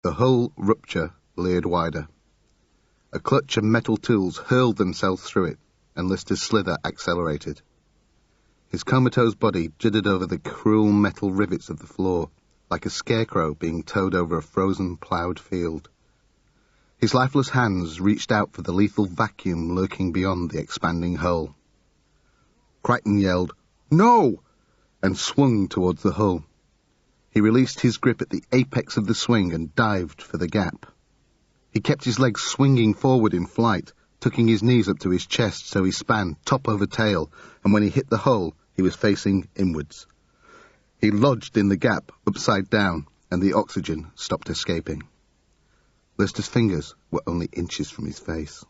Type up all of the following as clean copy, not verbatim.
The hull rupture leered wider. A clutch of metal tools hurled themselves through it, and Lister's slither accelerated. His comatose body jittered over the cruel metal rivets of the floor, like a scarecrow being towed over a frozen, ploughed field. His lifeless hands reached out for the lethal vacuum lurking beyond the expanding hull. Crichton yelled, "No!" and swung towards the hull. He released his grip at the apex of the swing and dived for the gap. He kept his legs swinging forward in flight, tucking his knees up to his chest so he span top over tail, and when he hit the hull, he was facing inwards. He lodged in the gap, upside down, and the oxygen stopped escaping. Lister's fingers were only inches from his face.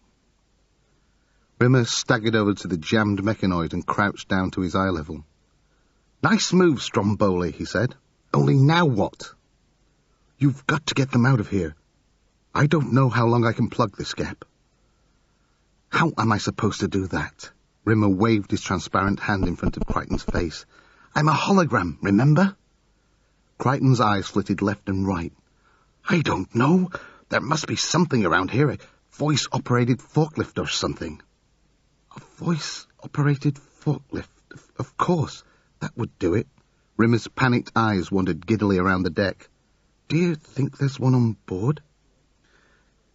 Rimmer staggered over to the jammed mechanoid and crouched down to his eye level. "Nice move, Stromboli," he said. "Only now what?" "You've got to get them out of here. I don't know how long I can plug this gap." "How am I supposed to do that?" Rimmer waved his transparent hand in front of Crichton's face. "I'm a hologram, remember?" Crichton's eyes flitted left and right. "I don't know. There must be something around here, a voice-operated forklift or something." "A voice-operated forklift? Of course. That would do it." Rimmer's panicked eyes wandered giddily around the deck. "Do you think there's one on board?"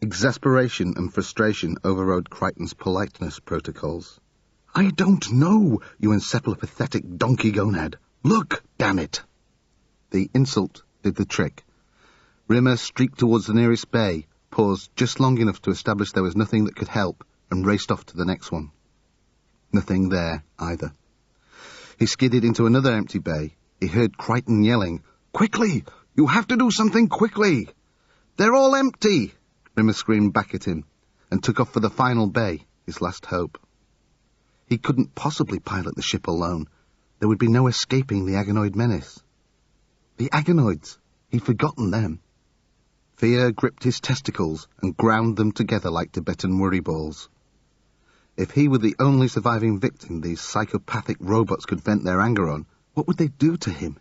Exasperation and frustration overrode Crichton's politeness protocols. "I don't know, you encephalopathetic donkey gonad. Look, damn it!" The insult did the trick. Rimmer streaked towards the nearest bay, paused just long enough to establish there was nothing that could help, and raced off to the next one. Nothing there, either. He skidded into another empty bay. He heard Crichton yelling, "Quickly! You have to do something quickly!" "They're all empty!" Rimmer screamed back at him, and took off for the final bay, his last hope. He couldn't possibly pilot the ship alone. There would be no escaping the Agonoid menace. The Agonoids! He'd forgotten them. Fear gripped his testicles and ground them together like Tibetan worry balls. If he were the only surviving victim these psychopathic robots could vent their anger on, what would they do to him?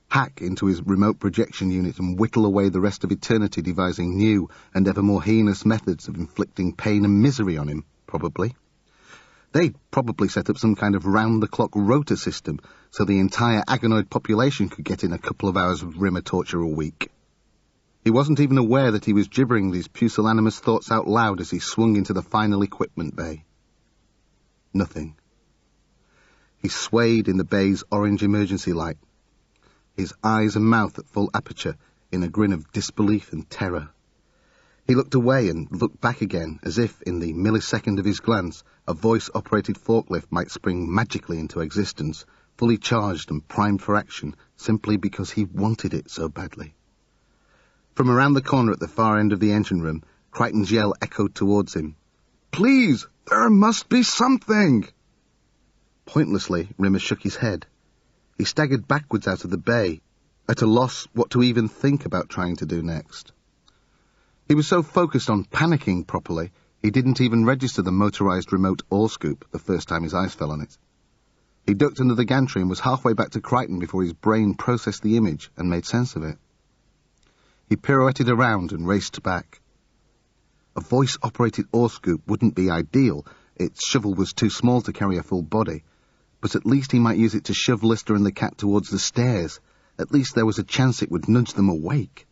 Hack into his remote projection unit and whittle away the rest of eternity devising new and ever more heinous methods of inflicting pain and misery on him, probably. They'd probably set up some kind of round-the-clock rota system so the entire Agonoid population could get in a couple of hours of Rimmer torture a week. He wasn't even aware that he was gibbering these pusillanimous thoughts out loud as he swung into the final equipment bay. Nothing. He swayed in the bay's orange emergency light, his eyes and mouth at full aperture in a grin of disbelief and terror. He looked away and looked back again, as if, in the millisecond of his glance, a voice-operated forklift might spring magically into existence, fully charged and primed for action, simply because he wanted it so badly. From around the corner at the far end of the engine room, Crichton's yell echoed towards him. "Please, there must be something!" Pointlessly, Rimmer shook his head. He staggered backwards out of the bay, at a loss what to even think about trying to do next. He was so focused on panicking properly, he didn't even register the motorized remote oar scoop the first time his eyes fell on it. He ducked under the gantry and was halfway back to Crichton before his brain processed the image and made sense of it. He pirouetted around and raced back. A voice-operated oar scoop wouldn't be ideal. Its shovel was too small to carry a full body, but at least he might use it to shove Lister and the cat towards the stairs. At least there was a chance it would nudge them awake.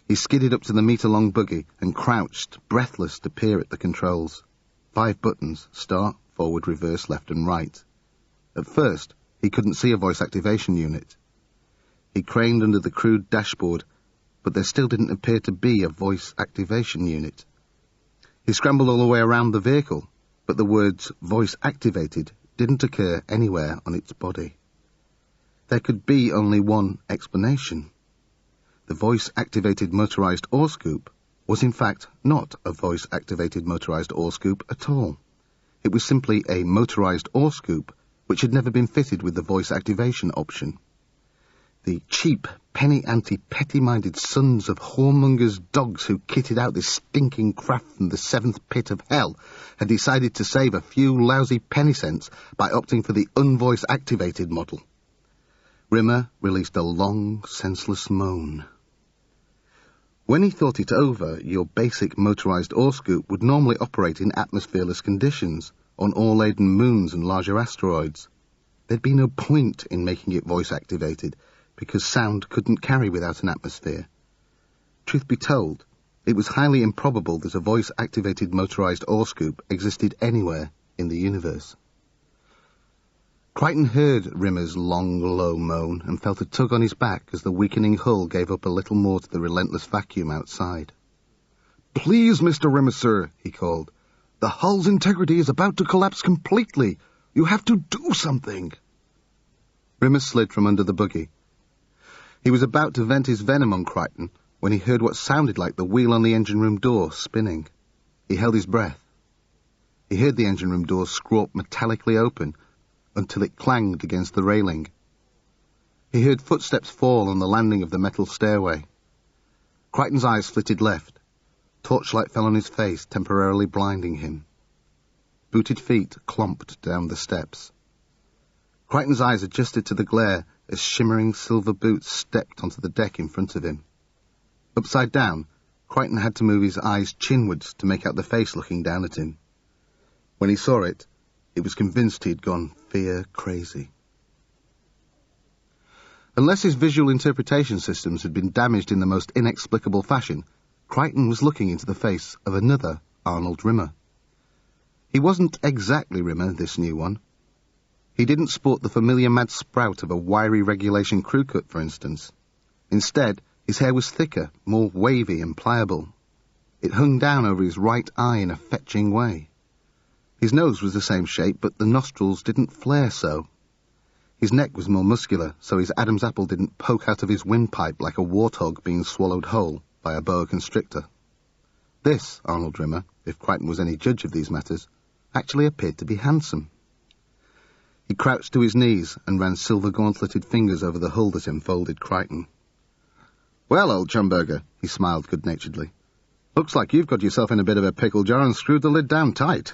He skidded up to the meter-long buggy and crouched, breathless, to peer at the controls. 5 buttons: start, forward, reverse, left and right. At first, he couldn't see a voice activation unit. He craned under the crude dashboard, but there still didn't appear to be a voice activation unit. He scrambled all the way around the vehicle, but the words "voice activated" didn't occur anywhere on its body. There could be only one explanation. The voice-activated motorized oar scoop was in fact not a voice-activated motorized oar scoop at all. It was simply a motorized oar scoop which had never been fitted with the voice activation option. The cheap, penny-ante, petty-minded sons of whoremongers' dogs who kitted out this stinking craft from the 7th pit of hell had decided to save a few lousy penny cents by opting for the unvoice-activated model. Rimmer released a long, senseless moan. When he thought it over, your basic motorized ore scoop would normally operate in atmosphereless conditions, on ore-laden moons and larger asteroids. There'd be no point in making it voice-activated, because sound couldn't carry without an atmosphere. Truth be told, it was highly improbable that a voice-activated motorized ore scoop existed anywhere in the universe. Crichton heard Rimmer's long, low moan and felt a tug on his back as the weakening hull gave up a little more to the relentless vacuum outside. "Please, Mr. Rimmer, sir," he called. "The hull's integrity is about to collapse completely. You have to do something." Rimmer slid from under the buggy. He was about to vent his venom on Crichton when he heard what sounded like the wheel on the engine room door spinning. He held his breath. He heard the engine room door scrawp metallically open until it clanged against the railing. He heard footsteps fall on the landing of the metal stairway. Crichton's eyes flitted left. Torchlight fell on his face, temporarily blinding him. Booted feet clomped down the steps. Crichton's eyes adjusted to the glare as shimmering silver boots stepped onto the deck in front of him. Upside down, Crichton had to move his eyes chinwards to make out the face looking down at him. When he saw it, he was convinced he had gone fear-crazy. Unless his visual interpretation systems had been damaged in the most inexplicable fashion, Crichton was looking into the face of another Arnold Rimmer. He wasn't exactly Rimmer, this new one. He didn't sport the familiar mad sprout of a wiry regulation crew cut, for instance. Instead, his hair was thicker, more wavy and pliable. It hung down over his right eye in a fetching way. His nose was the same shape, but the nostrils didn't flare so. His neck was more muscular, so his Adam's apple didn't poke out of his windpipe like a warthog being swallowed whole by a boa constrictor. This Arnold Rimmer, if Crichton was any judge of these matters, actually appeared to be handsome. He crouched to his knees and ran silver-gauntleted fingers over the hull that enfolded Crichton. "Well, old chumburger," he smiled good-naturedly. "Looks like you've got yourself in a bit of a pickle jar and screwed the lid down tight."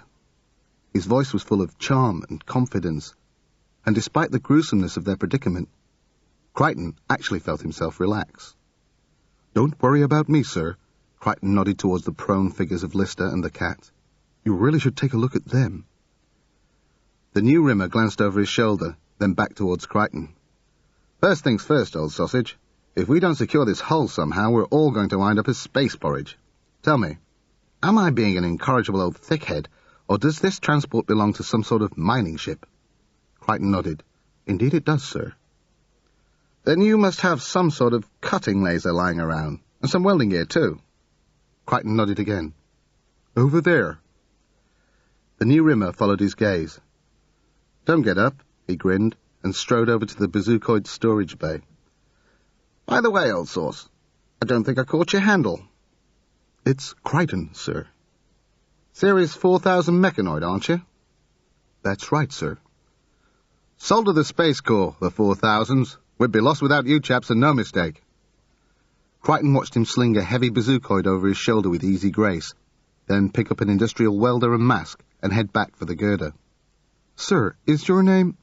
His voice was full of charm and confidence, and despite the gruesomeness of their predicament, Crichton actually felt himself relax. "Don't worry about me, sir." Crichton nodded towards the prone figures of Lister and the cat. "You really should take a look at them." The new Rimmer glanced over his shoulder, then back towards Crichton. "First things first, old sausage. If we don't secure this hull somehow, we're all going to wind up as space porridge. Tell me, am I being an incorrigible old thickhead, or does this transport belong to some sort of mining ship?" Crichton nodded. "Indeed it does, sir." "Then you must have some sort of cutting laser lying around, and some welding gear too." Crichton nodded again. "Over there." The new Rimmer followed his gaze. "Don't get up," he grinned, and strode over to the bazookoid storage bay. "By the way, old sauce, I don't think I caught your handle." "It's Crichton, sir." "Series 4000 mechanoid, aren't you?" "That's right, sir." "Sold to the Space Corps, the 4000s. We'd be lost without you chaps, and no mistake." Crichton watched him sling a heavy bazookoid over his shoulder with easy grace, then pick up an industrial welder and mask and head back for the girder. "Sir, is your name—"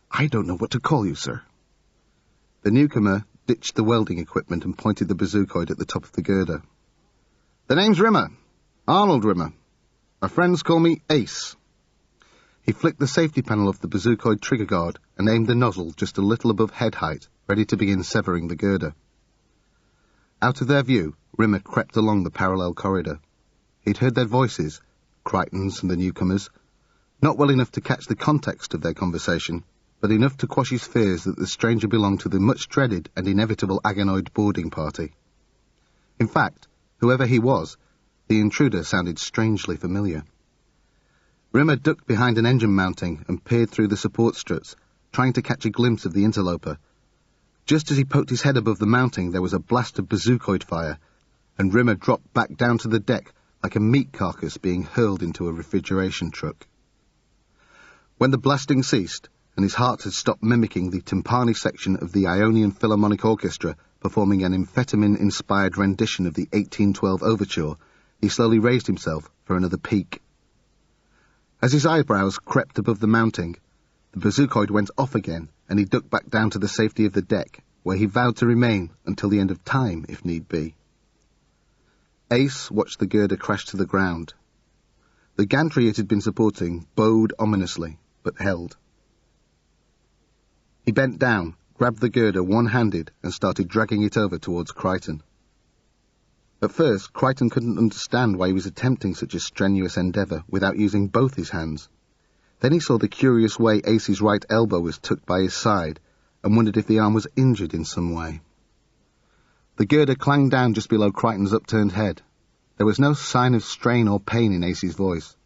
"I don't know what to call you, sir." The newcomer ditched the welding equipment and pointed the bazookoid at the top of the girder. "The name's Rimmer. Arnold Rimmer. My friends call me Ace." He flicked the safety panel off the bazookoid trigger guard and aimed the nozzle just a little above head height, ready to begin severing the girder. Out of their view, Rimmer crept along the parallel corridor. He'd heard their voices, Crichton's and the newcomers', not well enough to catch the context of their conversation, but enough to quash his fears that the stranger belonged to the much-dreaded and inevitable Agonoid boarding party. In fact, whoever he was, the intruder sounded strangely familiar. Rimmer ducked behind an engine mounting and peered through the support struts, trying to catch a glimpse of the interloper. Just as he poked his head above the mounting, there was a blast of bazookoid fire, and Rimmer dropped back down to the deck like a meat carcass being hurled into a refrigeration truck. When the blasting ceased, and his heart had stopped mimicking the timpani section of the Ionian Philharmonic Orchestra performing an amphetamine-inspired rendition of the 1812 Overture, he slowly raised himself for another peek. As his eyebrows crept above the mounting, the bazookoid went off again, and he ducked back down to the safety of the deck, where he vowed to remain until the end of time, if need be. Ace watched the girder crash to the ground. The gantry it had been supporting bowed ominously, but held. He bent down, grabbed the girder one-handed, and started dragging it over towards Crichton. At first, Crichton couldn't understand why he was attempting such a strenuous endeavour without using both his hands. Then he saw the curious way Ace's right elbow was tucked by his side, and wondered if the arm was injured in some way. The girder clanged down just below Crichton's upturned head. There was no sign of strain or pain in Ace's voice.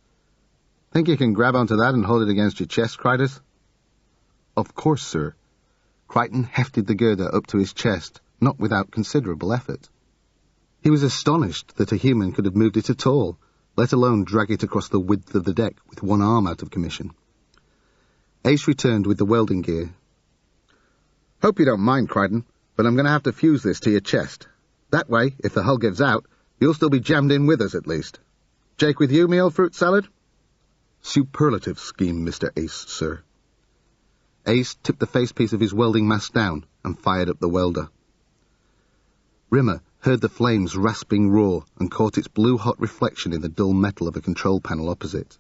"Think you can grab onto that and hold it against your chest, Crichton?" "Of course, sir." Crichton hefted the girder up to his chest, not without considerable effort. He was astonished that a human could have moved it at all, let alone drag it across the width of the deck with one arm out of commission. Ace returned with the welding gear. "Hope you don't mind, Crichton, but I'm going to have to fuse this to your chest. That way, if the hull gives out, you'll still be jammed in with us at least. Jake with you, me old fruit salad?" "Superlative scheme, Mr. Ace, sir." Ace tipped the facepiece of his welding mask down and fired up the welder. Rimmer heard the flames rasping roar and caught its blue-hot reflection in the dull metal of a control panel opposite.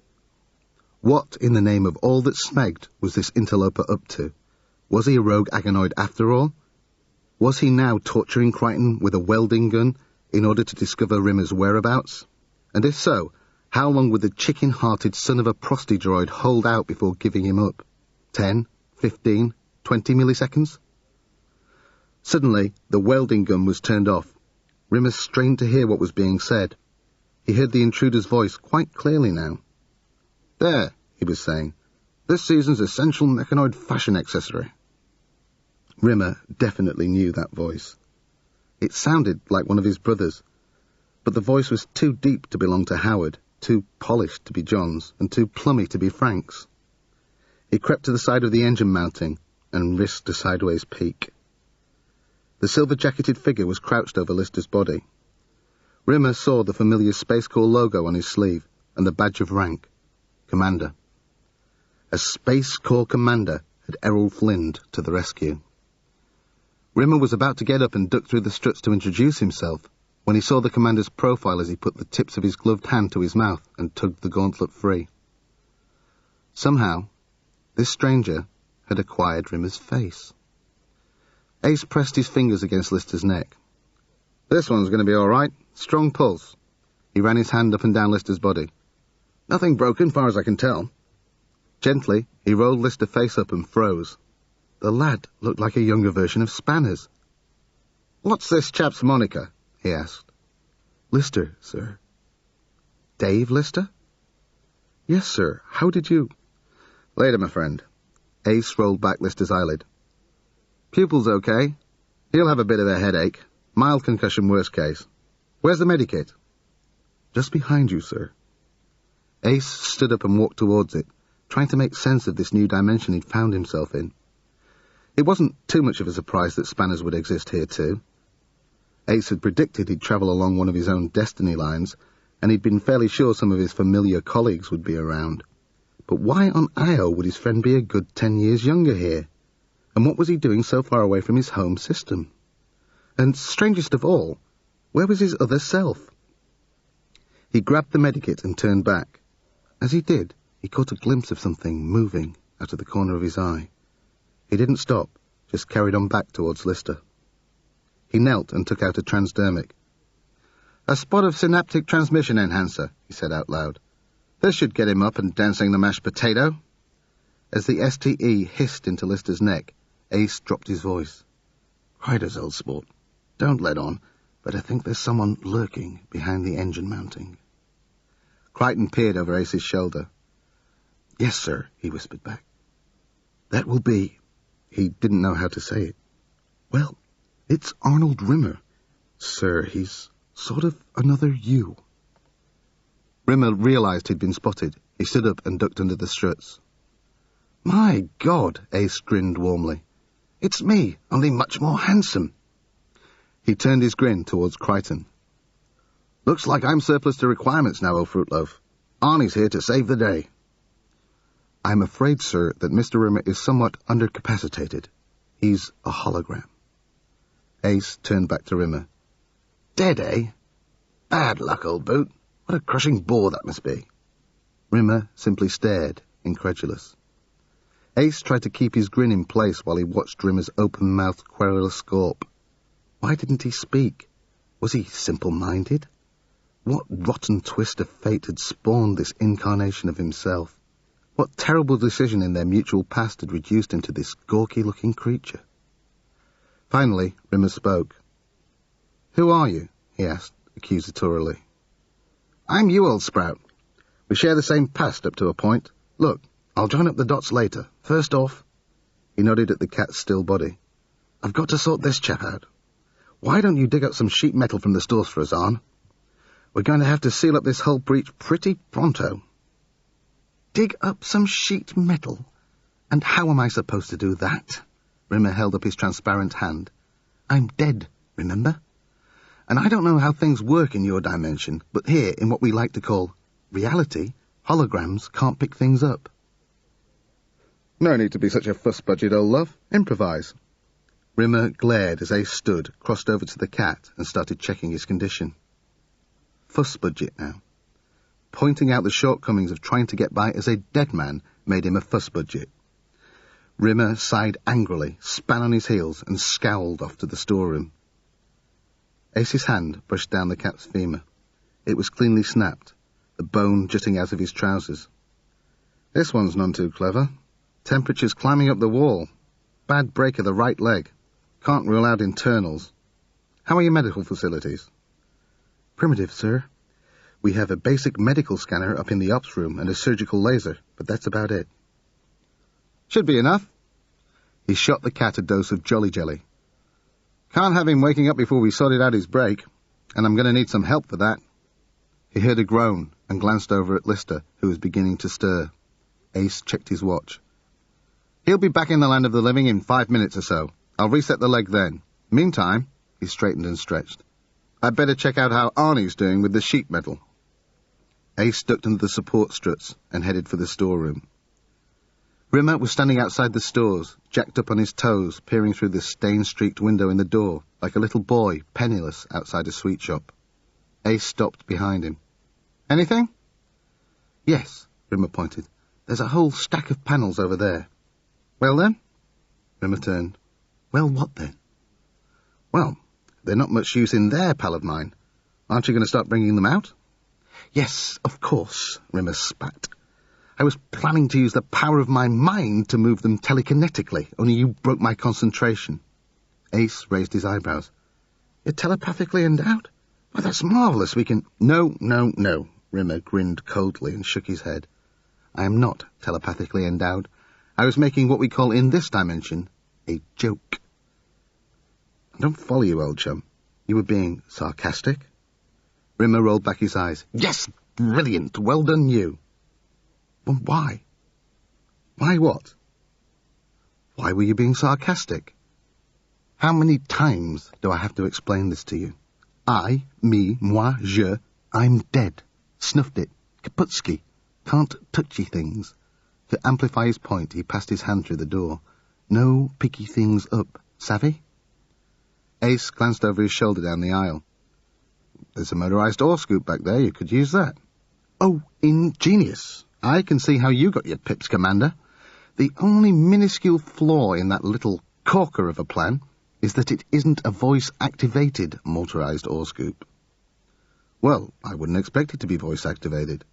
What, in the name of all that smegged, was this interloper up to? Was he a rogue Agonoid after all? Was he now torturing Crichton with a welding gun in order to discover Rimmer's whereabouts? And if so, how long would the chicken-hearted son of a prosty droid hold out before giving him up? 10, 15, 20 milliseconds? Suddenly, the welding gun was turned off. Rimmer strained to hear what was being said. He heard the intruder's voice quite clearly now. "There," he was saying. "This season's essential mechanoid fashion accessory." Rimmer definitely knew that voice. It sounded like one of his brothers, but the voice was too deep to belong to Howard, too polished to be John's, and too plummy to be Frank's. He crept to the side of the engine mounting and risked a sideways peek. The silver-jacketed figure was crouched over Lister's body. Rimmer saw the familiar Space Corps logo on his sleeve and the badge of rank, Commander. A Space Corps commander had Errol Flynn to the rescue. Rimmer was about to get up and duck through the struts to introduce himself when he saw the commander's profile as he put the tips of his gloved hand to his mouth and tugged the gauntlet free. Somehow, this stranger had acquired Rimmer's face. Ace pressed his fingers against Lister's neck. "This one's going to be all right. Strong pulse." He ran his hand up and down Lister's body. "Nothing broken, far as I can tell." Gently, he rolled Lister face up and froze. The lad looked like a younger version of Spanners. "What's this chap's moniker?" he asked. "Lister, sir." "Dave Lister?" "Yes, sir. How did you—" "Later, my friend." Ace rolled back Lister's eyelid. "Pupil's okay. He'll have a bit of a headache. Mild concussion, worst case. Where's the medikit?" "Just behind you, sir." Ace stood up and walked towards it, trying to make sense of this new dimension he'd found himself in. It wasn't too much of a surprise that Spanners would exist here too. Ace had predicted he'd travel along one of his own destiny lines, and he'd been fairly sure some of his familiar colleagues would be around. But why on Io would his friend be a good 10 years younger here? And what was he doing so far away from his home system? And strangest of all, where was his other self? He grabbed the medikit and turned back. As he did, he caught a glimpse of something moving out of the corner of his eye. He didn't stop, just carried on back towards Lister. He knelt and took out a transdermic. "A spot of synaptic transmission enhancer," he said out loud. "This should get him up and dancing the mashed potato." As the STE hissed into Lister's neck, Ace dropped his voice. "Riders, old sport. Don't let on, but I think there's someone lurking behind the engine mounting." Crichton peered over Ace's shoulder. "Yes, sir," he whispered back. "That will be—" He didn't know how to say it. "Well, it's Arnold Rimmer. Sir, he's sort of another you." Rimmer realized he'd been spotted. He stood up and ducked under the struts. "My God," Ace grinned warmly. "It's me, only much more handsome." He turned his grin towards Crichton. "Looks like I'm surplus to requirements now, old Fruitloaf. Arnie's here to save the day." "I'm afraid, sir, that Mr. Rimmer is somewhat undercapacitated. He's a hologram." Ace turned back to Rimmer. "Dead, eh?" Bad luck, old boot. What a crushing bore that must be. Rimmer simply stared, incredulous. Ace tried to keep his grin in place while he watched Rimmer's open-mouthed, querulous gawp. Why didn't he speak? Was he simple-minded? What rotten twist of fate had spawned this incarnation of himself? What terrible decision in their mutual past had reduced him to this gawky-looking creature? Finally, Rimmer spoke. "Who are you?" he asked, accusatorily. "I'm you, old sprout. We share the same past up to a point. Look, I'll join up the dots later. First off," he nodded at the cat's still body, "I've got to sort this chap out. Why don't you dig up some sheet metal from the stores for us, Arn? We're going to have to seal up this hull breach pretty pronto." "Dig up some sheet metal? And how am I supposed to do that?" Rimmer held up his transparent hand. "I'm dead, remember? And I don't know how things work in your dimension, but here, in what we like to call reality, holograms can't pick things up." "No need to be such a fuss-budget, old love. Improvise." Rimmer glared as Ace stood, crossed over to the cat, and started checking his condition. Fuss-budget now. Pointing out the shortcomings of trying to get by as a dead man made him a fuss-budget. Rimmer sighed angrily, span on his heels, and scowled off to the storeroom. Ace's hand brushed down the cat's femur. It was cleanly snapped, the bone jutting out of his trousers. "This one's none too clever. Temperature's climbing up the wall. Bad break of the right leg. Can't rule out internals. How are your medical facilities?" "Primitive, sir. We have a basic medical scanner up in the ops room and a surgical laser, but that's about it." "Should be enough." He shot the cat a dose of Jolly Jelly. "Can't have him waking up before we sorted out his break, and I'm going to need some help for that." He heard a groan and glanced over at Lister, who was beginning to stir. Ace checked his watch. "He'll be back in the land of the living in 5 minutes or so. I'll reset the leg then. Meantime," he straightened and stretched, "I'd better check out how Arnie's doing with the sheet metal." Ace ducked under the support struts and headed for the storeroom. Rimmer was standing outside the stores, jacked up on his toes, peering through the stain-streaked window in the door, like a little boy, penniless, outside a sweet shop. Ace stopped behind him. "Anything?" "Yes," Rimmer pointed. "There's a whole stack of panels over there." "Well, then?" Rimmer turned. "Well, what then?" "Well, they're not much use in there, pal of mine. Aren't you going to start bringing them out?" "Yes, of course," Rimmer spat. "I was planning to use the power of my mind to move them telekinetically, only you broke my concentration." Ace raised his eyebrows. "You're telepathically endowed? Why, that's marvellous. We can—" No, Rimmer grinned coldly and shook his head. "I am not telepathically endowed. I was making what we call in this dimension a joke." "I don't follow you, old chum. You were being sarcastic?" Rimmer rolled back his eyes. "Yes, brilliant. Well done, you." "Well, why?" "Why what?" "Why were you being sarcastic?" "How many times do I have to explain this to you? I, me, moi, je, I'm dead. Snuffed it. Kaputski. Can't touchy things." To amplify his point, he passed his hand through the door. "No picky things up. Savvy?" Ace glanced over his shoulder down the aisle. "There's a motorized ore scoop back there. You could use that." "Oh, ingenious. I can see how you got your pips, Commander. The only minuscule flaw in that little corker of a plan is that it isn't a voice-activated motorized ore scoop." "Well, I wouldn't expect it to be voice-activated.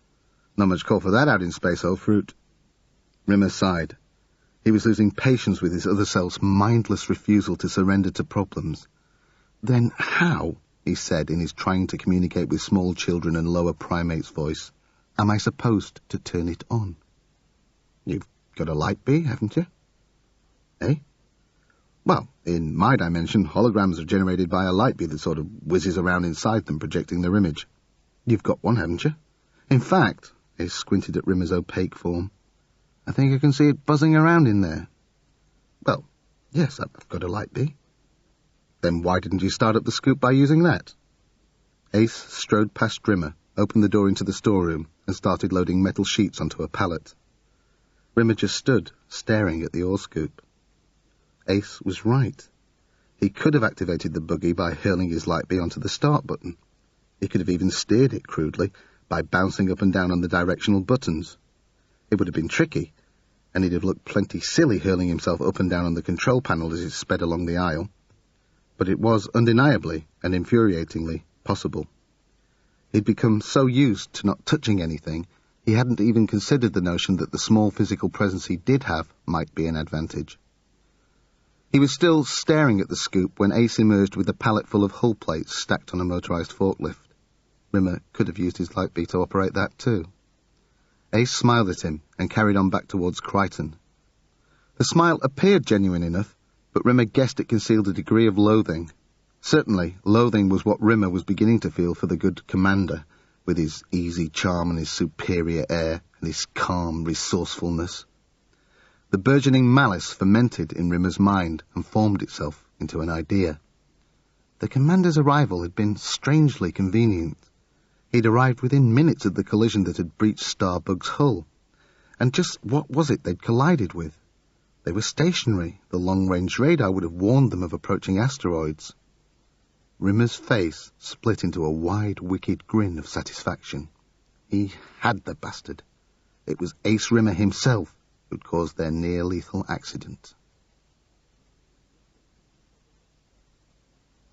Not much call for that out in space, old fruit." Rimmer sighed. He was losing patience with his other self's mindless refusal to surrender to problems. "Then how," he said in his trying to communicate with small children and lower primates voice, "am I supposed to turn it on?" "You've got a light bee, haven't you?" "Eh?" "Well, in my dimension, holograms are generated by a light bee that sort of whizzes around inside them, projecting their image. You've got one, haven't you?" "In fact," he squinted at Rimmer's opaque form, "I think I can see it buzzing around in there." "Well, yes, I've got a light bee." "Then why didn't you start up the scoop by using that?" Ace strode past Rimmer, opened the door into the storeroom, and started loading metal sheets onto a pallet. Rimmer just stood, staring at the ore scoop. Ace was right. He could have activated the buggy by hurling his light bee onto the start button. He could have even steered it crudely by bouncing up and down on the directional buttons. It would have been tricky, and he'd have looked plenty silly hurling himself up and down on the control panel as it sped along the aisle. But it was undeniably and infuriatingly possible. He'd become so used to not touching anything, he hadn't even considered the notion that the small physical presence he did have might be an advantage. He was still staring at the scoop when Ace emerged with a pallet full of hull plates stacked on a motorized forklift. Rimmer could have used his light beak to operate that too. Ace smiled at him and carried on back towards Crichton. The smile appeared genuine enough, but Rimmer guessed it concealed a degree of loathing. Certainly, loathing was what Rimmer was beginning to feel for the good commander, with his easy charm and his superior air and his calm resourcefulness. The burgeoning malice fermented in Rimmer's mind and formed itself into an idea. The commander's arrival had been strangely convenient. He'd arrived within minutes of the collision that had breached Starbug's hull. And just what was it they'd collided with? They were stationary. The long-range radar would have warned them of approaching asteroids. Rimmer's face split into a wide, wicked grin of satisfaction. He had the bastard. It was Ace Rimmer himself who'd caused their near-lethal accident.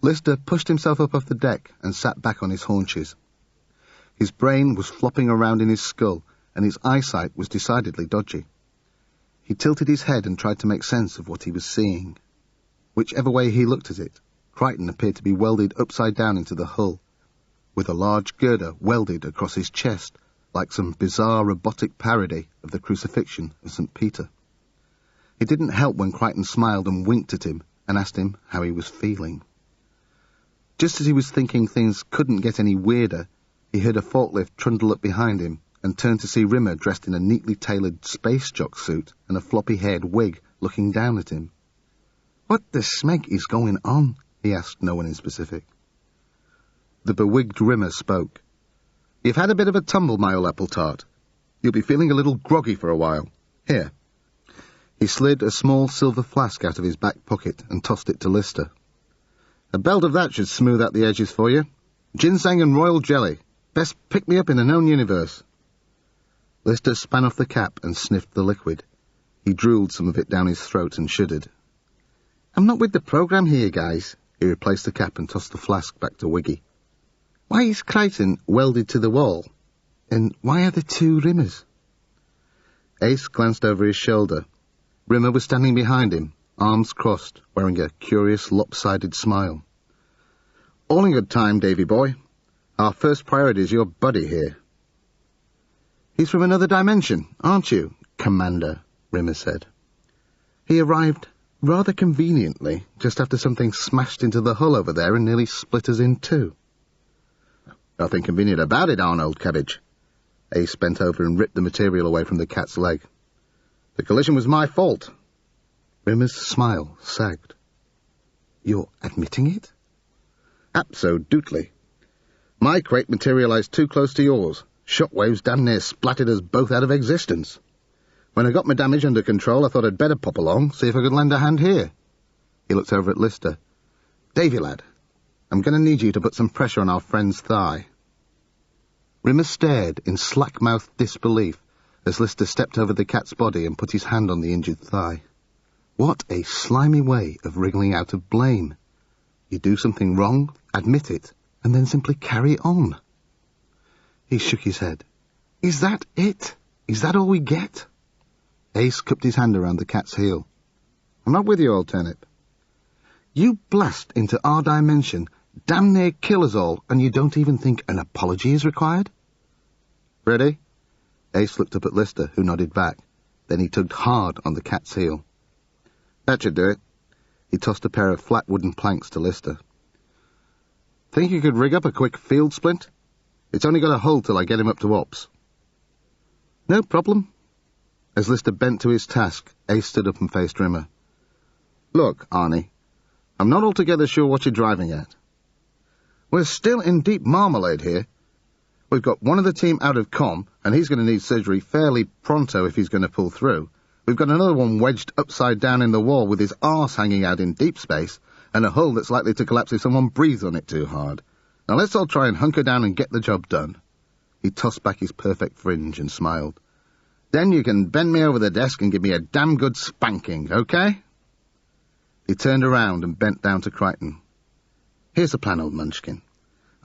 Lister pushed himself up off the deck and sat back on his haunches. His brain was flopping around in his skull, and his eyesight was decidedly dodgy. He tilted his head and tried to make sense of what he was seeing. Whichever way he looked at it, Crichton appeared to be welded upside down into the hull, with a large girder welded across his chest, like some bizarre robotic parody of the crucifixion of St. Peter. It didn't help when Crichton smiled and winked at him and asked him how he was feeling. Just as he was thinking things couldn't get any weirder, he heard a forklift trundle up behind him and turned to see Rimmer dressed in a neatly tailored space jock suit and a floppy-haired wig looking down at him. "What the smeg is going on?" he asked no one in specific. The bewigged Rimmer spoke. "You've had a bit of a tumble, my old apple tart. You'll be feeling a little groggy for a while. Here." He slid a small silver flask out of his back pocket and tossed it to Lister. "A belt of that should smooth out the edges for you. Ginseng and royal jelly. Best pick-me-up in a known universe." Lister span off the cap and sniffed the liquid. He drooled some of it down his throat and shuddered. "I'm not with the program here, guys." He replaced the cap and tossed the flask back to Wiggy. "Why is Crichton welded to the wall? And why are there two Rimmers?" Ace glanced over his shoulder. Rimmer was standing behind him, arms crossed, wearing a curious lopsided smile. "All in good time, Davy boy. Our first priority is your buddy here." "He's from another dimension, aren't you, Commander?" Rimmer said. "He arrived rather conveniently just after something smashed into the hull over there and nearly split us in two." "Nothing convenient about it, Arnold Cabbage." Ace bent over and ripped the material away from the cat's leg. "The collision was my fault." Rimmer's smile sagged. "You're admitting it?" "Absolutely. My crate materialized too close to yours. Shockwaves damn near splattered us both out of existence. When I got my damage under control, I thought I'd better pop along, see if I could lend a hand here." He looked over at Lister. "Davy, lad, I'm going to need you to put some pressure on our friend's thigh." Rimmer stared in slack-mouthed disbelief as Lister stepped over the cat's body and put his hand on the injured thigh. What a slimy way of wriggling out of blame. You do something wrong, admit it, and then simply carry on. He shook his head. "Is that it? Is that all we get?" Ace cupped his hand around the cat's heel. "I'm not with you, old turnip." "You blast into our dimension, damn near kill us all, and you don't even think an apology is required?" "Ready?" Ace looked up at Lister, who nodded back. Then he tugged hard on the cat's heel. "That should do it." He tossed a pair of flat wooden planks to Lister. "Think you could rig up a quick field splint? It's only got to hold till I get him up to ops." "No problem." As Lister bent to his task, Ace stood up and faced Rimmer. "Look, Arnie, I'm not altogether sure what you're driving at. We're still in deep marmalade here. We've got one of the team out of comm, and he's going to need surgery fairly pronto if he's going to pull through. We've got another one wedged upside down in the wall with his arse hanging out in deep space, and a hull that's likely to collapse if someone breathes on it too hard. Now let's all try and hunker down and get the job done. He tossed back his perfect fringe and smiled. Then you can bend me over the desk and give me a damn good spanking, okay? He turned around and bent down to Crichton. Here's the plan, old munchkin.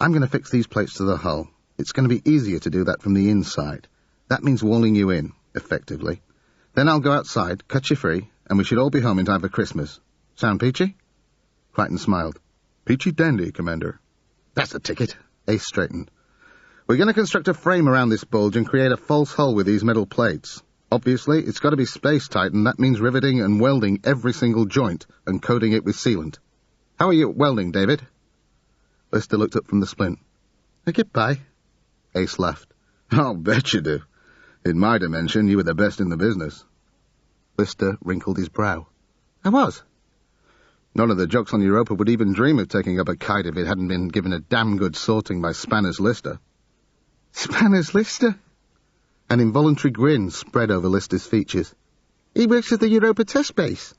I'm going to fix these plates to the hull. It's going to be easier to do that from the inside. That means walling you in, effectively. Then I'll go outside, cut you free, and we should all be home in time for Christmas. Sound peachy? Crichton smiled. Peachy dandy, Commander. That's the ticket. Ace straightened. We're going to construct a frame around this bulge and create a false hull with these metal plates. Obviously, it's got to be space-tight, and that means riveting and welding every single joint and coating it with sealant. How are you at welding, David? Lister looked up from the splint. I get by. Ace laughed. I'll bet you do. In my dimension, you were the best in the business. Lister wrinkled his brow. I was. None of the jocks on Europa would even dream of taking up a kite if it hadn't been given a damn good sorting by Spanner's Lister. Spanner's Lister? An involuntary grin spread over Lister's features. He works at the Europa test base.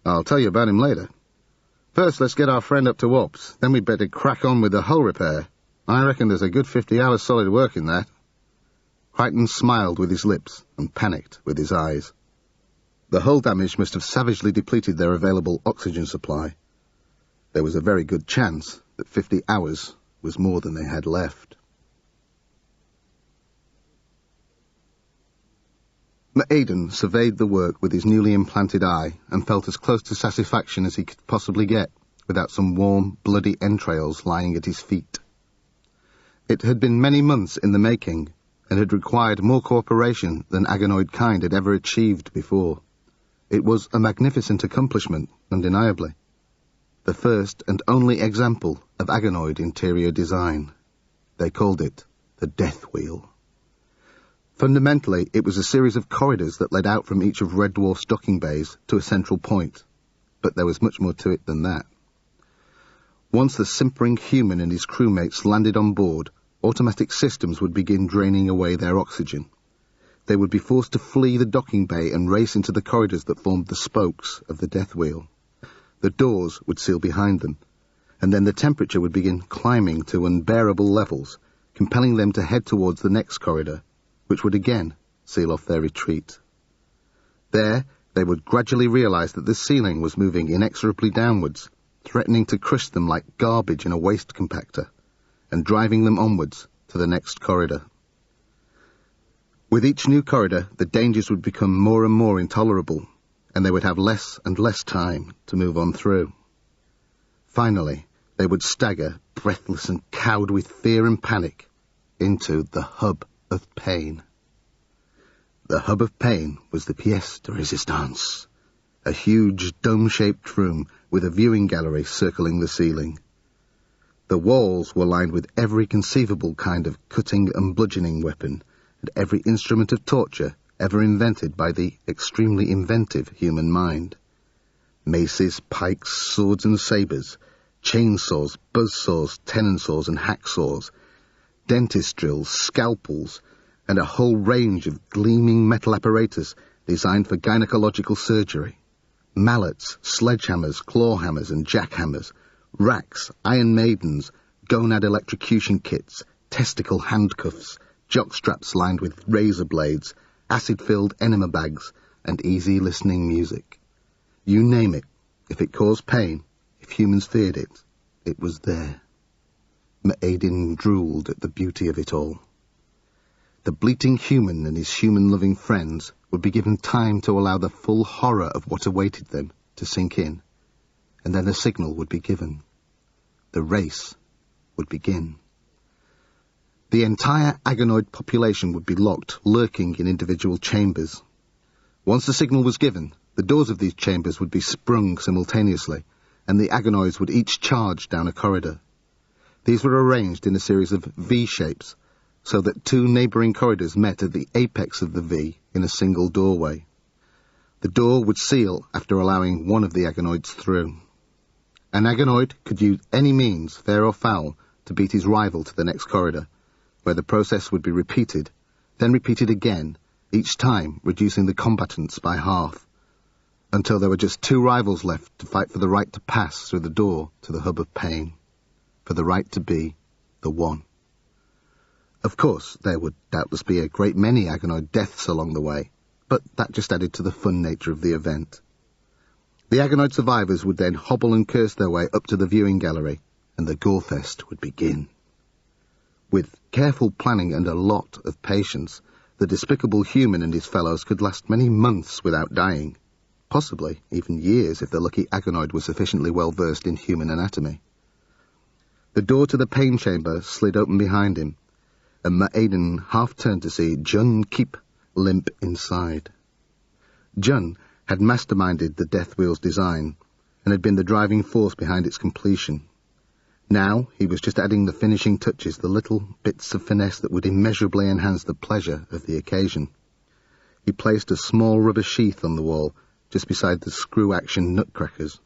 I'll tell you about him later. First, let's get our friend up to Ops. Then we'd better crack on with the hull repair. I reckon there's a good 50 hours solid work in that. Crichton smiled with his lips and panicked with his eyes. The hull damage must have savagely depleted their available oxygen supply. There was a very good chance that 50 hours was more than they had left. Aidan surveyed the work with his newly implanted eye and felt as close to satisfaction as he could possibly get without some warm, bloody entrails lying at his feet. It had been many months in the making and had required more cooperation than Agonoid kind had ever achieved before. It was a magnificent accomplishment, undeniably. The first and only example of Agonoid interior design. They called it the Death Wheel. Fundamentally, it was a series of corridors that led out from each of Red Dwarf's docking bays to a central point, but there was much more to it than that. Once the simpering human and his crewmates landed on board, automatic systems would begin draining away their oxygen. They would be forced to flee the docking bay and race into the corridors that formed the spokes of the death wheel. The doors would seal behind them, and then the temperature would begin climbing to unbearable levels, compelling them to head towards the next corridor, which would again seal off their retreat. There, they would gradually realize that the ceiling was moving inexorably downwards, threatening to crush them like garbage in a waste compactor, and driving them onwards to the next corridor. With each new corridor, the dangers would become more and more intolerable, and they would have less and less time to move on through. Finally, they would stagger, breathless and cowed with fear and panic, into the hub of pain. The hub of pain was the pièce de résistance, a huge dome-shaped room with a viewing gallery circling the ceiling. The walls were lined with every conceivable kind of cutting and bludgeoning weapon, and every instrument of torture ever invented by the extremely inventive human mind. Maces, pikes, swords and sabres, chainsaws, buzzsaws, tenon saws and hacksaws, dentist drills, scalpels, and a whole range of gleaming metal apparatus designed for gynecological surgery. Mallets, sledgehammers, clawhammers and jackhammers, racks, iron maidens, gonad electrocution kits, testicle handcuffs, jockstraps lined with razor blades, acid-filled enema bags, and easy listening music. You name it, if it caused pain, if humans feared it, it was there. Aidan drooled at the beauty of it all. The bleating human and his human-loving friends would be given time to allow the full horror of what awaited them to sink in, and then the signal would be given. The race would begin. The entire Agonoid population would be locked, lurking in individual chambers. Once the signal was given, the doors of these chambers would be sprung simultaneously, and the Agonoids would each charge down a corridor. These were arranged in a series of V-shapes, so that two neighbouring corridors met at the apex of the V in a single doorway. The door would seal after allowing one of the Agonoids through. An Agonoid could use any means, fair or foul, to beat his rival to the next corridor, where the process would be repeated, then repeated again, each time reducing the combatants by half, until there were just two rivals left to fight for the right to pass through the door to the hub of pain. for the right to be the one. Of course, there would doubtless be a great many Agonoid deaths along the way, but that just added to the fun nature of the event. The Agonoid survivors would then hobble and curse their way up to the viewing gallery, and the Gorefest would begin. With careful planning and a lot of patience, the despicable human and his fellows could last many months without dying, possibly even years if the lucky Agonoid was sufficiently well versed in human anatomy. The door to the pain chamber slid open behind him, and Ma'aden half turned to see Jun Keep limp inside. Jun had masterminded the Death Wheel's design, and had been the driving force behind its completion. Now he was just adding the finishing touches, the little bits of finesse that would immeasurably enhance the pleasure of the occasion. He placed a small rubber sheath on the wall, just beside the screw-action nutcrackers.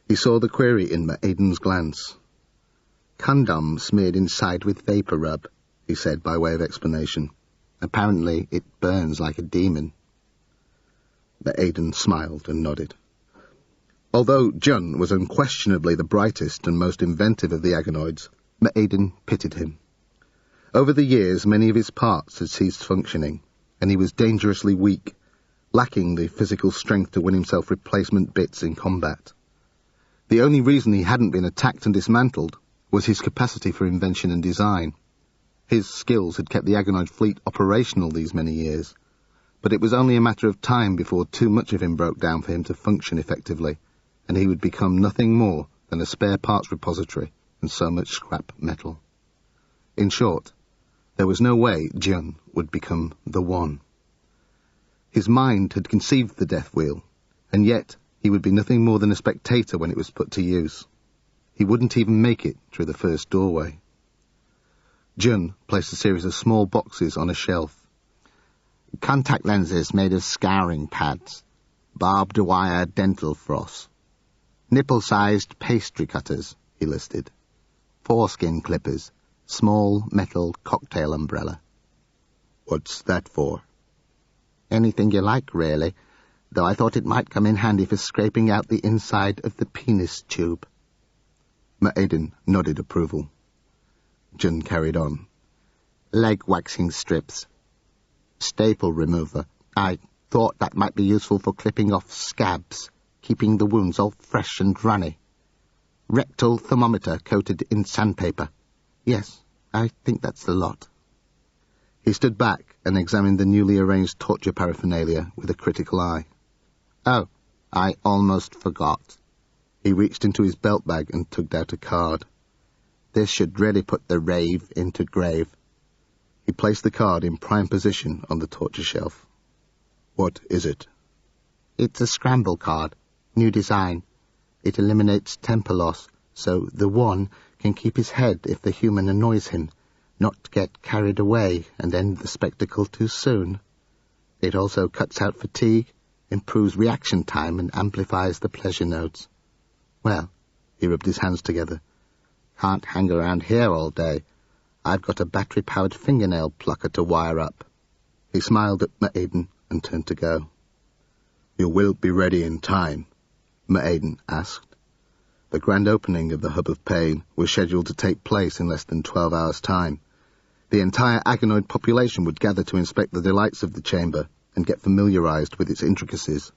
He saw the query in Ma'aden's glance. "Condom smeared inside with vapor rub," he said by way of explanation. "Apparently it burns like a demon." Ma'aden smiled and nodded. Although Jun was unquestionably the brightest and most inventive of the Agonoids, Ma'aden pitied him. Over the years, many of his parts had ceased functioning, and he was dangerously weak, lacking the physical strength to win himself replacement bits in combat. The only reason he hadn't been attacked and dismantled was his capacity for invention and design. His skills had kept the Agonoid fleet operational these many years, but it was only a matter of time before too much of him broke down for him to function effectively, and he would become nothing more than a spare parts repository and so much scrap metal. In short, there was no way Jun would become the one. His mind had conceived the Death Wheel, and yet he would be nothing more than a spectator when it was put to use. He wouldn't even make it through the first doorway. Jun placed a series of small boxes on a shelf. "Contact lenses made of scouring pads, barbed wire dental floss, nipple-sized pastry cutters," he listed, "foreskin clippers, small metal cocktail umbrella." "What's that for?" "Anything you like, really, though I thought it might come in handy for scraping out the inside of the penis tube." Ma'aden nodded approval. Jun carried on. "Leg waxing strips. Staple remover. I thought that might be useful for clipping off scabs, keeping the wounds all fresh and runny. Rectal thermometer coated in sandpaper. Yes, I think that's the lot." He stood back and examined the newly arranged torture paraphernalia with a critical eye. "Oh, I almost forgot." He reached into his belt bag and tugged out a card. "This should really put the rave into grave." He placed the card in prime position on the torture shelf. "What is it?" "It's a scramble card. New design. It eliminates temper loss, so the one can keep his head if the human annoys him, not get carried away and end the spectacle too soon. It also cuts out fatigue, improves reaction time, and amplifies the pleasure nodes. Well," he rubbed his hands together, "can't hang around here all day. I've got a battery-powered fingernail plucker to wire up." He smiled at Ma'aden and turned to go. "You will be ready in time?" Ma'aden asked. The grand opening of the Hub of Pain was scheduled to take place in less than 12 hours' time. The entire Agonoid population would gather to inspect the delights of the chamber and get familiarized with its intricacies.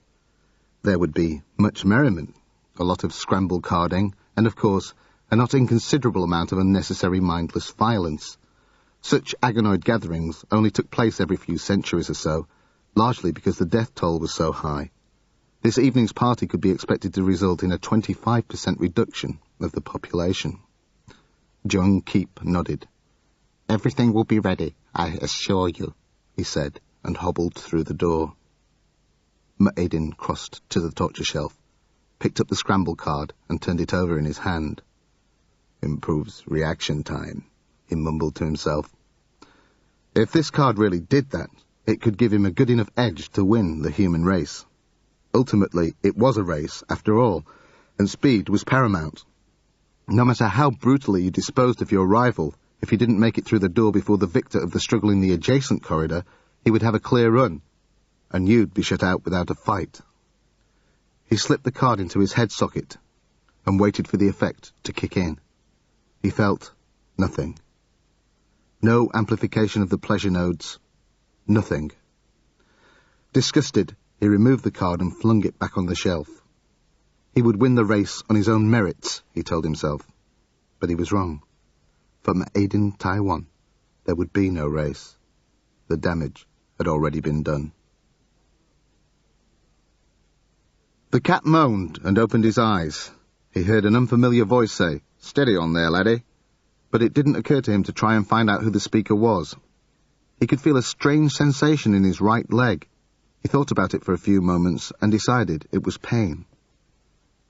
There would be much merriment, a lot of scramble carding, and, of course, a not inconsiderable amount of unnecessary mindless violence. Such Agonoid gatherings only took place every few centuries or so, largely because the death toll was so high. This evening's party could be expected to result in a 25% reduction of the population. Jun Keep nodded. "Everything will be ready, I assure you," he said, and hobbled through the door. Ma'aden crossed to the torture shelf, picked up the scramble card, and turned it over in his hand. "Improves reaction time," he mumbled to himself. If this card really did that, it could give him a good enough edge to win the human race. Ultimately, it was a race, after all, and speed was paramount. No matter how brutally you disposed of your rival, if he didn't make it through the door before the victor of the struggle in the adjacent corridor, he would have a clear run, and you'd be shut out without a fight. He slipped the card into his head socket and waited for the effect to kick in. He felt nothing. No amplification of the pleasure nodes. Nothing. Disgusted, he removed the card and flung it back on the shelf. He would win the race on his own merits, he told himself. But he was wrong. For Made in Taiwan, there would be no race. The damage had already been done. The cat moaned and opened his eyes. He heard an unfamiliar voice say, "Steady on there, laddie." But it didn't occur to him to try and find out who the speaker was. He could feel a strange sensation in his right leg. He thought about it for a few moments and decided it was pain.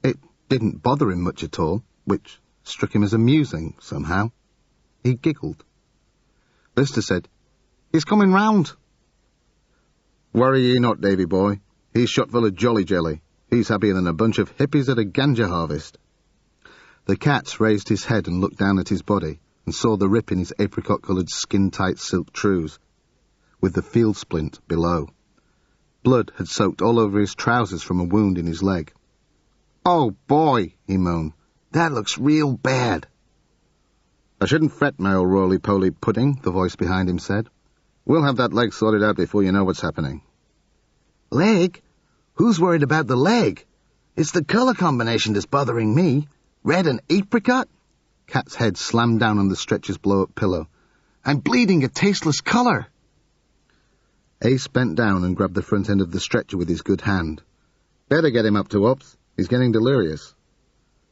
It didn't bother him much at all, which struck him as amusing somehow. He giggled. Lister said, "He's coming round." "Worry ye not, Davy boy. He's shot full of jolly jelly. He's happier than a bunch of hippies at a ganja harvest." The cat raised his head and looked down at his body and saw the rip in his apricot-coloured skin-tight silk trews, with the field splint below. Blood had soaked all over his trousers from a wound in his leg. "Oh, boy," he moaned, "that looks real bad." "I shouldn't fret, my old roly-poly pudding," the voice behind him said. "We'll have that leg sorted out before you know what's happening." "Leg? Who's worried about the leg? It's the colour combination that's bothering me. Red and apricot?" Cat's head slammed down on the stretcher's blow-up pillow. "I'm bleeding a tasteless colour." Ace bent down and grabbed the front end of the stretcher with his good hand. "Better get him up to Ops. He's getting delirious."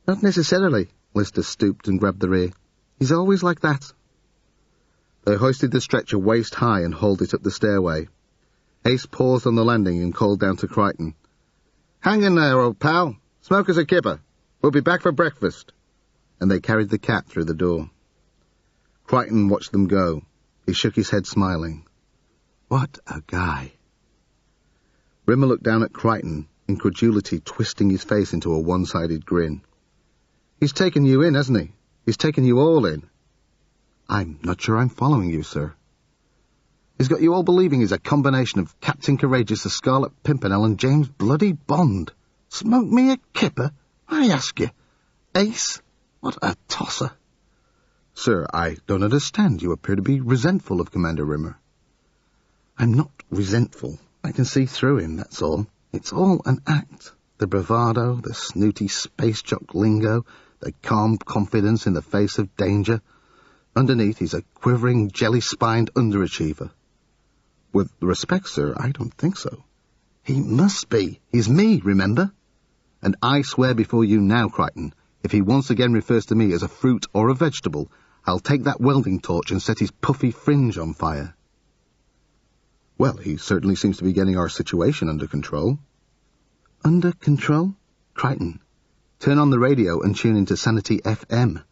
"Not necessarily." Lister stooped and grabbed the rear. "He's always like that." They hoisted the stretcher waist high and hauled it up the stairway. Ace paused on the landing and called down to Crichton. "Hang in there, old pal. Smoke us a kipper. We'll be back for breakfast." And they carried the cat through the door. Crichton watched them go. He shook his head, smiling. What a guy. Rimmer looked down at Crichton, incredulity twisting his face into a one-sided grin. "He's taken you in, hasn't he? He's taken you all in." "I'm not sure I'm following you, sir." "He's got you all believing he's a combination of Captain Courageous, the Scarlet Pimpernel, and James Bloody Bond. Smoke me a kipper, I ask you. Ace, what a tosser." "Sir, I don't understand. You appear to be resentful of Commander Rimmer." "I'm not resentful. I can see through him, that's all. It's all an act. The bravado, the snooty space jock lingo, the calm confidence in the face of danger. Underneath, he's a quivering, jelly-spined underachiever." "With respect, sir, I don't think so." "He must be. He's me, remember? And I swear before you now, Crichton, if he once again refers to me as a fruit or a vegetable, I'll take that welding torch and set his puffy fringe on fire." "Well, he certainly seems to be getting our situation under control." "Under control? Crichton, turn on the radio and tune into Sanity FM.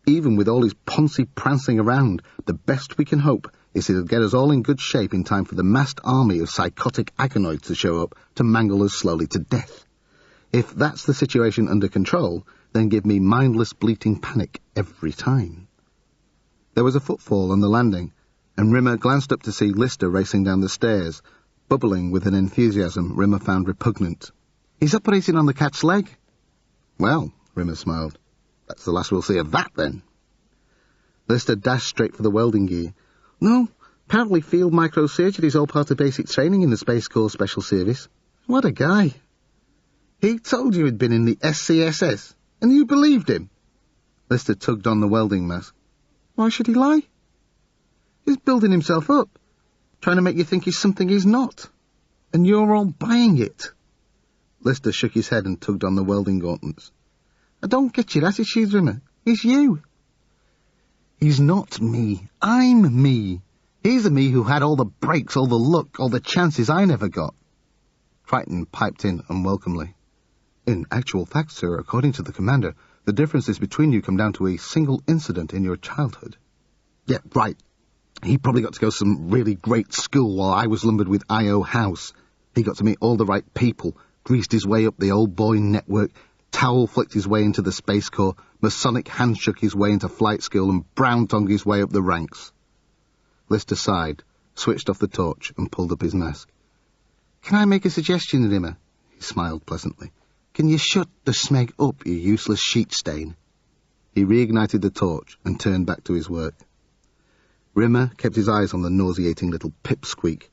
Even with all his poncy prancing around, the best we can hope is he'll get us all in good shape in time for the massed army of psychotic Agonoids to show up to mangle us slowly to death. If that's the situation under control, then give me mindless bleating panic every time." There was a footfall on the landing, and Rimmer glanced up to see Lister racing down the stairs, bubbling with an enthusiasm Rimmer found repugnant. "He's operating on the cat's leg." "Well," Rimmer smiled, "that's the last we'll see of that, then." Lister dashed straight for the welding gear. "No, apparently field microsurgery is all part of basic training in the Space Corps Special Service. What a guy. He told you he'd been in the SCSS, and you believed him." Lister tugged on the welding mask. "Why should he lie? He's building himself up, trying to make you think he's something he's not. And you're all buying it." Lister shook his head and tugged on the welding gauntlets. "I don't get your attitude, Rimmer. He's you." "He's not me. I'm me. He's the me who had all the breaks, all the luck, all the chances I never got." Crichton piped in unwelcomely. "In actual fact, sir, according to the commander, the differences between you come down to a single incident in your childhood." "Yeah, right. He probably got to go to some really great school while I was lumbered with I.O. House. He got to meet all the right people, greased his way up the old boy network, towel flicked his way into the Space Corps, Masonic handshook his way into flight school, and brown-tongued his way up the ranks." Lister sighed, switched off the torch, and pulled up his mask. "Can I make a suggestion, Rimmer?" He smiled pleasantly. "Can you shut the smeg up, you useless sheet stain?" He reignited the torch and turned back to his work. Rimmer kept his eyes on the nauseating little pipsqueak,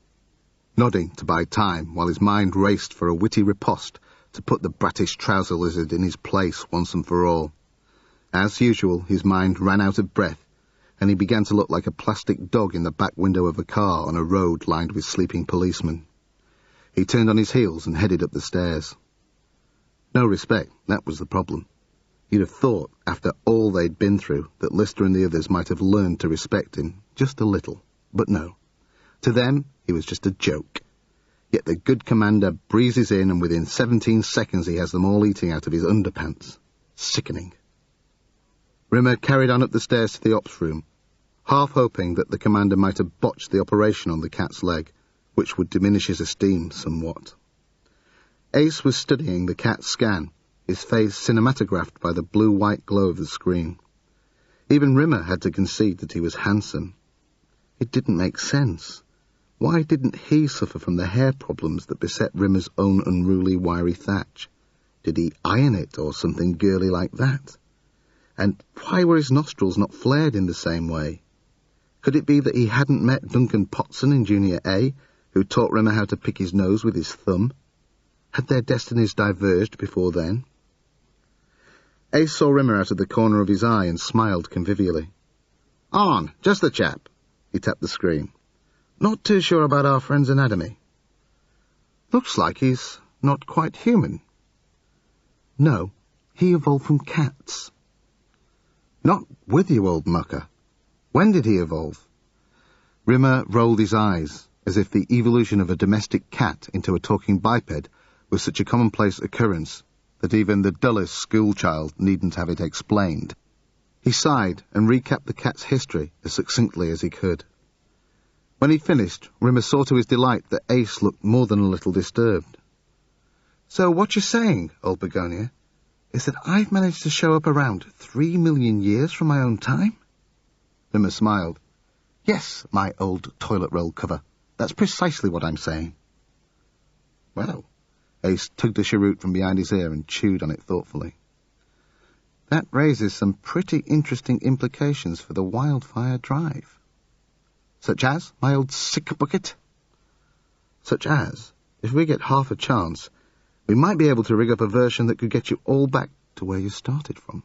nodding to buy time while his mind raced for a witty riposte to put the brattish trouser lizard in his place once and for all. As usual, his mind ran out of breath, and he began to look like a plastic dog in the back window of a car on a road lined with sleeping policemen. He turned on his heels and headed up the stairs. No respect, that was the problem. You'd have thought, after all they'd been through, that Lister and the others might have learned to respect him, just a little. But no. To them, he was just a joke. Yet the good commander breezes in, and within 17 seconds he has them all eating out of his underpants. Sickening. Rimmer carried on up the stairs to the ops room, half hoping that the commander might have botched the operation on the cat's leg, which would diminish his esteem somewhat. Ace was studying the cat's scan, his face cinematographed by the blue-white glow of the screen. Even Rimmer had to concede that he was handsome. It didn't make sense. Why didn't he suffer from the hair problems that beset Rimmer's own unruly, wiry thatch? Did he iron it or something girly like that? And why were his nostrils not flared in the same way? Could it be that he hadn't met Duncan Potson in Junior A, who taught Rimmer how to pick his nose with his thumb? Had their destinies diverged before then? Ace saw Rimmer out of the corner of his eye and smiled convivially. "On, just the chap." He tapped the screen. "Not too sure about our friend's anatomy." "Looks like he's not quite human." "No, he evolved from cats." "Not with you, old mucker. When did he evolve?" Rimmer rolled his eyes, as if the evolution of a domestic cat into a talking biped was such a commonplace occurrence that even the dullest schoolchild needn't have it explained. He sighed and recapped the cat's history as succinctly as he could. When he'd finished, Rimmer saw to his delight that Ace looked more than a little disturbed. "So what you're saying, old begonia, is that I've managed to show up around 3 million years from my own time?" Rimmer smiled. "Yes, my old toilet roll cover. That's precisely what I'm saying." "Well," Ace tugged a cheroot from behind his ear and chewed on it thoughtfully. "That raises some pretty interesting implications for the Wildfire Drive." "Such as, my old sick bucket?" "Such as, if we get half a chance, we might be able to rig up a version that could get you all back to where you started from."